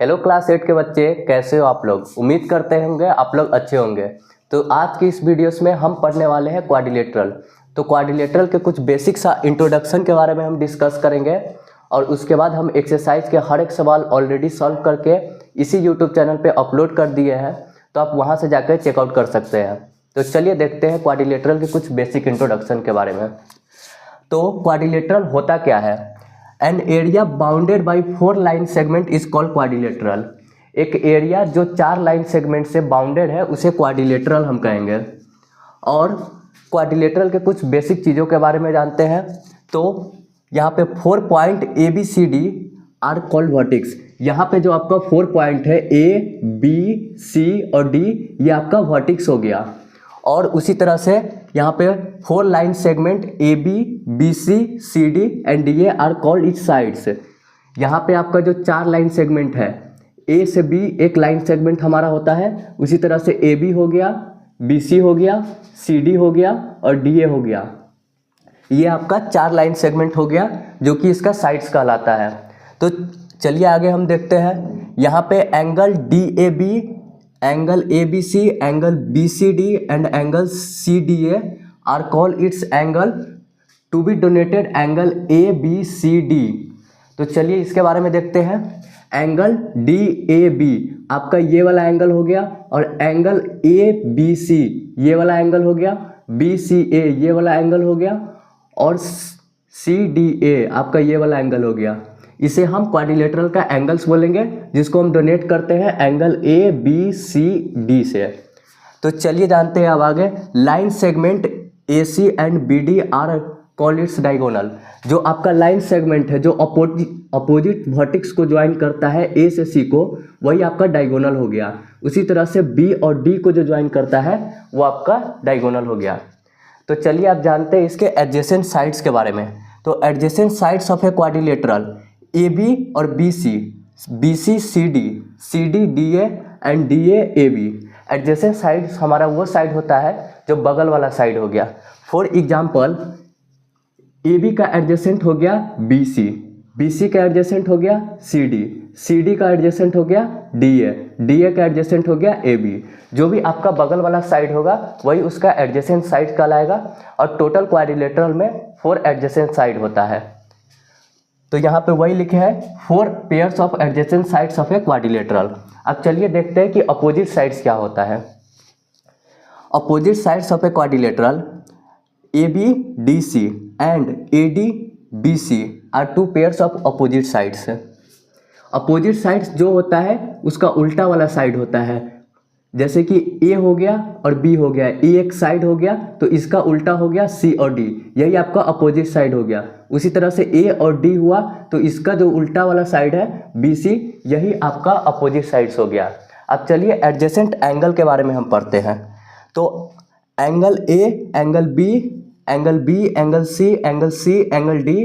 Hello class 8 के बच्चे, कैसे हो आप लोग। उम्मीद करते होंगे आप लोग अच्छे होंगे। तो आज की इस वीडियोस में हम पढ़ने वाले हैं क्वाड्रिलेटरल। तो क्वाड्रिलेटरल के कुछ बेसिक सा इंट्रोडक्शन के बारे में हम डिस्कस करेंगे और उसके बाद हम एक्सरसाइज के हर एक सवाल ऑलरेडी सॉल्व करके इसी यूट्यूब चैनल पे अपलोड कर दिए हैं, तो आप वहाँ से जाकर चेकआउट कर सकते हैं। तो चलिए देखते हैं क्वाड्रिलेटरल के कुछ बेसिक इंट्रोडक्शन के बारे में। तो क्वाड्रिलेटरल होता क्या है। An area bounded by 4 line segment is called quadrilateral. एक एरिया जो 4 लाइन सेगमेंट से बाउंडेड है उसे क्वाड्रिलेटरल हम कहेंगे। और क्वाड्रिलेटरल के कुछ बेसिक चीज़ों के बारे में जानते हैं। तो यहाँ पे 4 point A B C D are called vertex. यहाँ पे जो आपका 4 पॉइंट है ए बी सी और डी, ये आपका वर्टिक्स हो गया। और उसी तरह से यहाँ पे 4 line segment A B B C C D and D A are called each sides. यहाँ पे आपका जो 4 लाइन सेगमेंट है, ए से बी एक लाइन सेगमेंट हमारा होता है, उसी तरह से ए बी हो गया, बी सी हो गया, सी डी हो गया और डी ए हो गया। ये आपका 4 लाइन सेगमेंट हो गया जो कि इसका साइड्स कहलाता है। तो चलिए आगे हम देखते हैं। यहाँ पे angle D A B, angle A B C, angle B C D and angle C D A are call its angle to be donated angle A B C D. तो चलिए इसके बारे में देखते हैं। एंगल डी ए बी आपका ये वाला एंगल हो गया, और एंगल ए बी सी ये वाला एंगल हो गया, बी सी ए ये वाला एंगल हो गया, और सी डी ए आपका ये वाला एंगल हो गया। इसे हम क्वाड्रिलेटरल का एंगल्स बोलेंगे, जिसको हम डोनेट करते हैं angle A B C D से। तो चलिए जानते हैं अब आगे। Line segment A C and B D are called its diagonal. जो आपका लाइन सेगमेंट है जो अपोजिट वर्टिक्स को ज्वाइन करता है ए से सी को, वही आपका डायगोनल हो गया। उसी तरह से बी और डी को जो ज्वाइन करता है वो आपका डायगोनल हो गया। तो चलिए आप जानते हैं इसके एडजेसेंट साइड्स के बारे में। तो adjacent sides of a quadrilateral A B और B C C D D A and D A B. Adjacent sides हमारा वो साइड होता है जो बगल वाला साइड हो गया। फॉर एग्जाम्पल, ए बी का एडजेसेंट हो गया बी सी का एडजेसेंट हो गया सी डी का एडजेसेंट हो गया डी ए का एडजेसेंट हो गया ए बी। जो भी आपका बगल वाला साइड होगा वही उसका एडजेसेंट साइड कहलाएगा। और टोटल क्वाड्रिलेटरल में 4 एडजेसेंट साइड होता है। तो यहाँ पे वही लिखे हैं 4 pairs of adjacent sides of a quadrilateral. अब चलिए देखते हैं कि अपोजिट साइड्स क्या होता है। Opposite sides of a quadrilateral A B D C and A D B C are 2 pairs of opposite sides. Opposite sides जो होता है उसका उल्टा वाला साइड होता है। जैसे कि ए हो गया और बी हो गया, ए एक साइड हो गया तो इसका उल्टा हो गया सी और डी, यही आपका अपोजिट साइड हो गया। उसी तरह से ए और डी हुआ तो इसका जो उल्टा वाला साइड है बी सी, यही आपका अपोजिट साइड्स हो गया। अब चलिए एडजेसेंट एंगल के बारे में हम पढ़ते हैं। तो angle A, angle B, angle C, angle D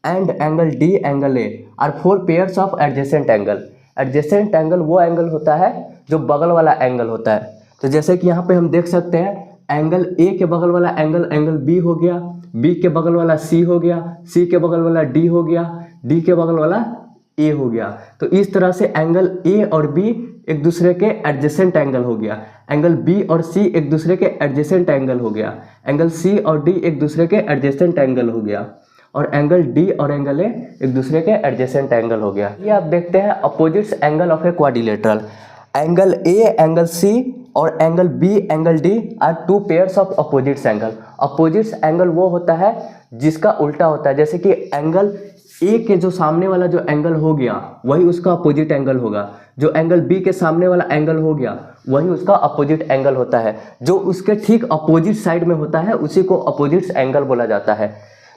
and angle D, angle A are 4 pairs of adjacent angle. Adjacent angle वो एंगल होता है जो बगल वाला एंगल होता है। तो जैसे कि यहाँ पे हम देख सकते हैं, एंगल ए के बगल वाला एंगल बी हो गया, बी के बगल वाला सी हो गया, सी के बगल वाला डी हो गया, डी के बगल वाला ए हो गया। तो इस तरह से एंगल ए और बी एक दूसरे के एडजेसेंट एंगल हो गया। एंगल बी और सी एक दूसरे के एडजेसेंट एंगल हो गया। एंगल सी और डी एक दूसरे के एडजेसेंट एंगल हो गया। और एंगल डी और एंगल ए एक दूसरे के एडजेसेंट एंगल हो गया। ये आप देखते हैं opposites angle of a quadrilateral. Angle A, angle C और angle B, angle D are 2 pairs of opposites angle. Opposites angle वो होता है जिसका उल्टा होता है। जैसे कि एंगल ए के जो सामने वाला जो एंगल हो गया वही उसका अपोजिट एंगल होगा। जो एंगल बी के सामने वाला एंगल हो गया वही उसका अपोजिट एंगल होता है। जो उसके ठीक अपोजिट साइड में होता है उसी को अपोजिट्स एंगल बोला जाता है।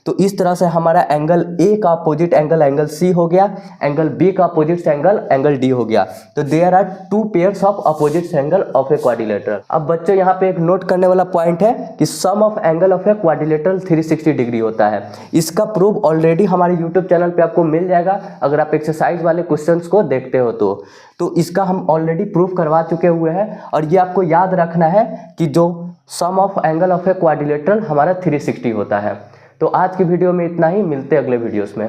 तो इस तरह से हमारा एंगल ए का अपोजिट एंगल सी हो गया, एंगल बी का अपोजिट एंगल डी हो गया। तो there are 2 pairs of opposite angle of a quadrilateral. अब बच्चों यहाँ पे एक नोट करने वाला पॉइंट है कि sum of angle of a quadrilateral 360 degree होता है। इसका प्रूफ ऑलरेडी हमारे यूट्यूब चैनल पे आपको मिल जाएगा अगर आप एक्सरसाइज वाले क्वेश्चंस को देखते हो तो इसका हम ऑलरेडी प्रूफ करवा चुके हुए हैं। और ये आपको याद रखना है कि जो sum of angle of a quadrilateral हमारा 360 होता है। तो आज की वीडियो में इतना ही, मिलते हैं अगले वीडियोस में।